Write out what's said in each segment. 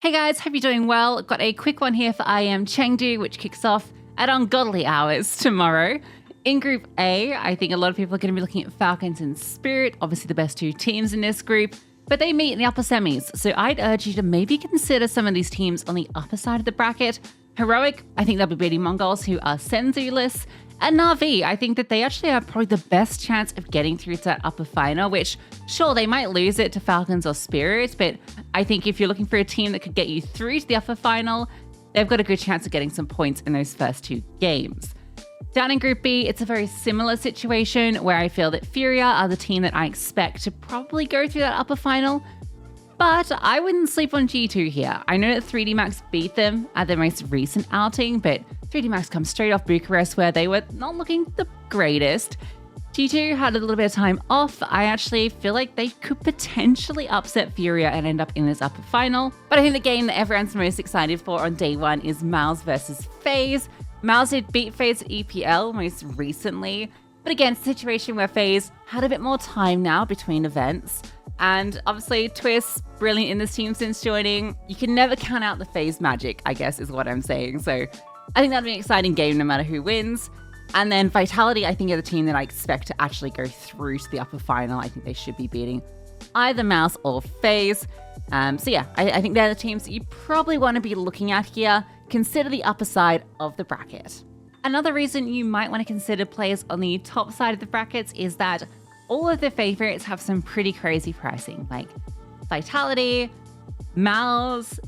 Hey guys, hope you're doing well. Got a quick one here for IEM Chengdu, which kicks off at ungodly hours tomorrow. In Group A, I think a lot of people are going to be looking at Falcons and Spirit, obviously the best two teams in this group, but they meet in the upper semis. So I'd urge you to maybe consider some of these teams on the upper side of the bracket. Heroic, I think they'll be beating Mongols, who are Senzu-less. And Na'Vi, I think that they actually have probably the best chance of getting through to that upper final, which, sure, they might lose it to Falcons or Spirit, but I think if you're looking for a team that could get you through to the upper final, they've got a good chance of getting some points in those first two games. Down in Group B, it's a very similar situation where I feel that Furia are the team that I expect to probably go through that upper final, but I wouldn't sleep on G2 here. I know that 3D Max beat them at their most recent outing, but 3D Max comes straight off Bucharest where they were not looking the greatest. G2 had a little bit of time off. I actually feel like they could potentially upset Furia and end up in this upper final. But I think the game that everyone's most excited for on day one is Mouse versus FaZe. Mouse did beat FaZe at EPL most recently, but again, it's a situation where FaZe had a bit more time now between events. And obviously, Twist, brilliant in this team since joining. You can never count out the FaZe magic, I guess is what I'm saying. So I think that'll be an exciting game no matter who wins. And then Vitality, I think, are the team that I expect to actually go through to the upper final. I think they should be beating either Mouse or FaZe. So yeah, I think they're the teams that you probably want to be looking at here. Consider the upper side of the bracket. Another reason you might want to consider players on the top side of the brackets is that all of the favorites have some pretty crazy pricing, like Vitality, Mouse,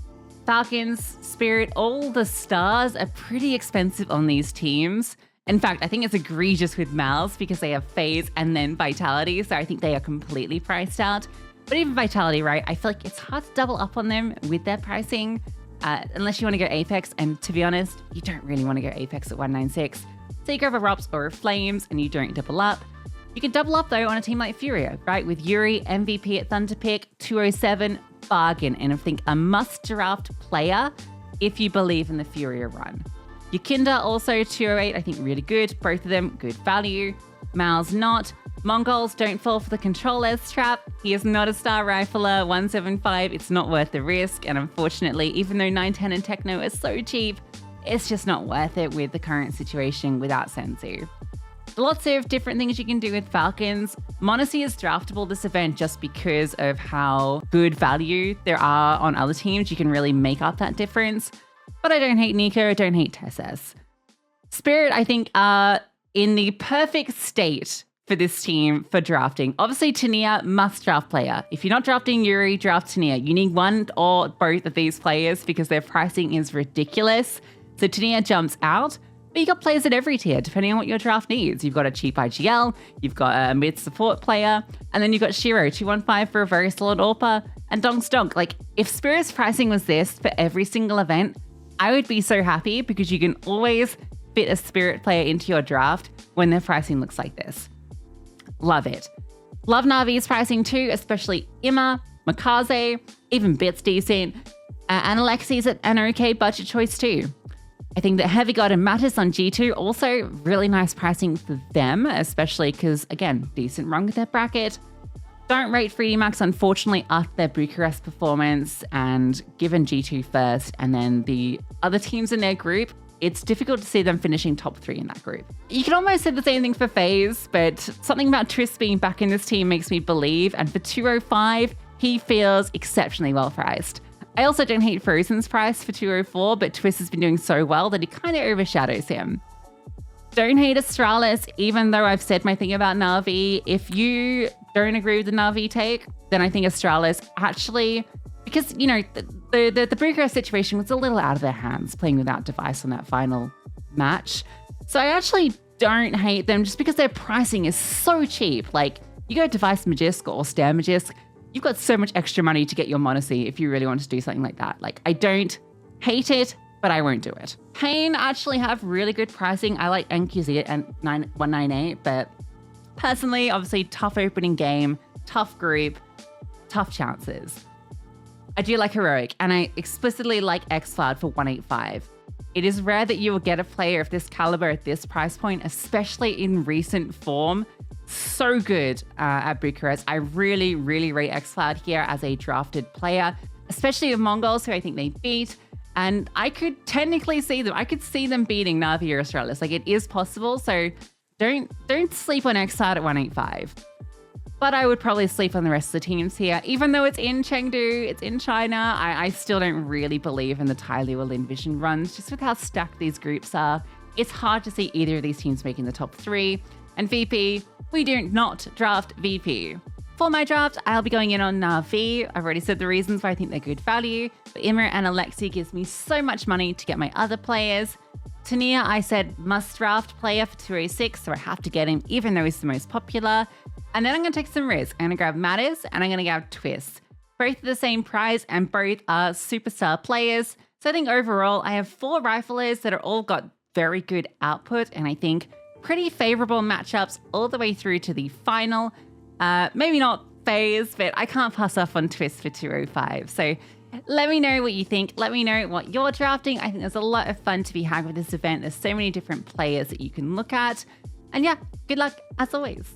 Falcons, Spirit. All the stars are pretty expensive on these teams. In fact, I think it's egregious with Mouse because they have FaZe and then Vitality, so I think they are completely priced out. But even Vitality, right, I feel like it's hard to double up on them with their pricing, unless you want to go Apex, and to be honest, you don't really want to go Apex at 196. So you go for Rops or Flames and you don't double up. You can double up though on a team like Furia, right? With Yuri, MVP at Thunderpick, 207, bargain, and I think a must-draft player if you believe in the Furia run. Yakinda also 208, I think really good. Both of them, good value. Mal's not. Mongols, don't fall for the control-less trap. He is not a star rifler, 175, it's not worth the risk. And unfortunately, even though 910 and Techno are so cheap, it's just not worth it with the current situation without Senzu. Lots of different things you can do with Falcons. Monacy is draftable this event just because of how good value there are on other teams. You can really make up that difference. But I don't hate Nico, I don't hate Tessus. Spirit, I think, are in the perfect state for this team for drafting. Obviously, Tania, must draft player. If you're not drafting Yuri, draft Tania. You need one or both of these players because their pricing is ridiculous. So Tania jumps out. But you've got players at every tier, depending on what your draft needs. You've got a cheap IGL, you've got a mid support player, and then you've got Shiro, 215 for a very solid AWPer, and Donk Stonk. Like, if Spirit's pricing was this for every single event, I would be so happy because you can always fit a Spirit player into your draft when their pricing looks like this. Love it. Love Na'Vi's pricing too, especially Imma, Makaze, even Bit's decent, and Alexi's an okay budget choice too. I think that Heavy God and Mattis on G2 also really nice pricing for them, especially because, again, decent run with their bracket. Don't rate 3D Max, unfortunately, after their Bucharest performance, and given G2 first and then the other teams in their group, it's difficult to see them finishing top 3 in that group. You can almost say the same thing for FaZe, but something about Twist being back in this team makes me believe, and for 205, he feels exceptionally well priced. I also don't hate Frozen's price for 204, but Twist has been doing so well that he kind of overshadows him. Don't hate Astralis, even though I've said my thing about Na'Vi. If you don't agree with the Na'Vi take, then I think Astralis actually, because, you know, the Bucharest situation was a little out of their hands playing without Device on that final match. So I actually don't hate them just because their pricing is so cheap. Like, you go Device Magisk or Stair Magisk, you've got so much extra money to get your Monacy if you really want to do something like that. Like, I don't hate it, but I won't do it. Pain actually have really good pricing. I like NQZ at 198, but personally, obviously, tough opening game, tough group, tough chances. I do like Heroic, and I explicitly like XCloud for 185. It is rare that you will get a player of this caliber at this price point, especially in recent form. So good at Bucharest. I really, really rate XCloud here as a drafted player, especially with Mongols, who I think they beat. And I could technically see them. I could see them beating Na'Vi or Australis. Like, it is possible. So don't sleep on Xrd at 185. But I would probably sleep on the rest of the teams here. Even though it's in Chengdu, it's in China, I still don't really believe in the Tyloo or Lin Vision runs, just with how stacked these groups are. It's hard to see either of these teams making the top 3. And VP, we do not draft VP. For my draft, I'll be going in on Na'Vi. I've already said the reasons why I think they're good value. But Immer and Alexi gives me so much money to get my other players. Tania, I said must draft player for 206, so I have to get him even though he's the most popular. And then I'm going to take some risks. I'm going to grab Matters and I'm going to grab Twist. Both are the same price and both are superstar players. So I think overall I have 4 riflers that are all got very good output and I think pretty favorable matchups all the way through to the final. Maybe not phase, but I can't pass off on Twist for 205. So let me know what you think. Let me know what you're drafting. I think there's a lot of fun to be had with this event. There's so many different players that you can look at. And yeah, good luck as always.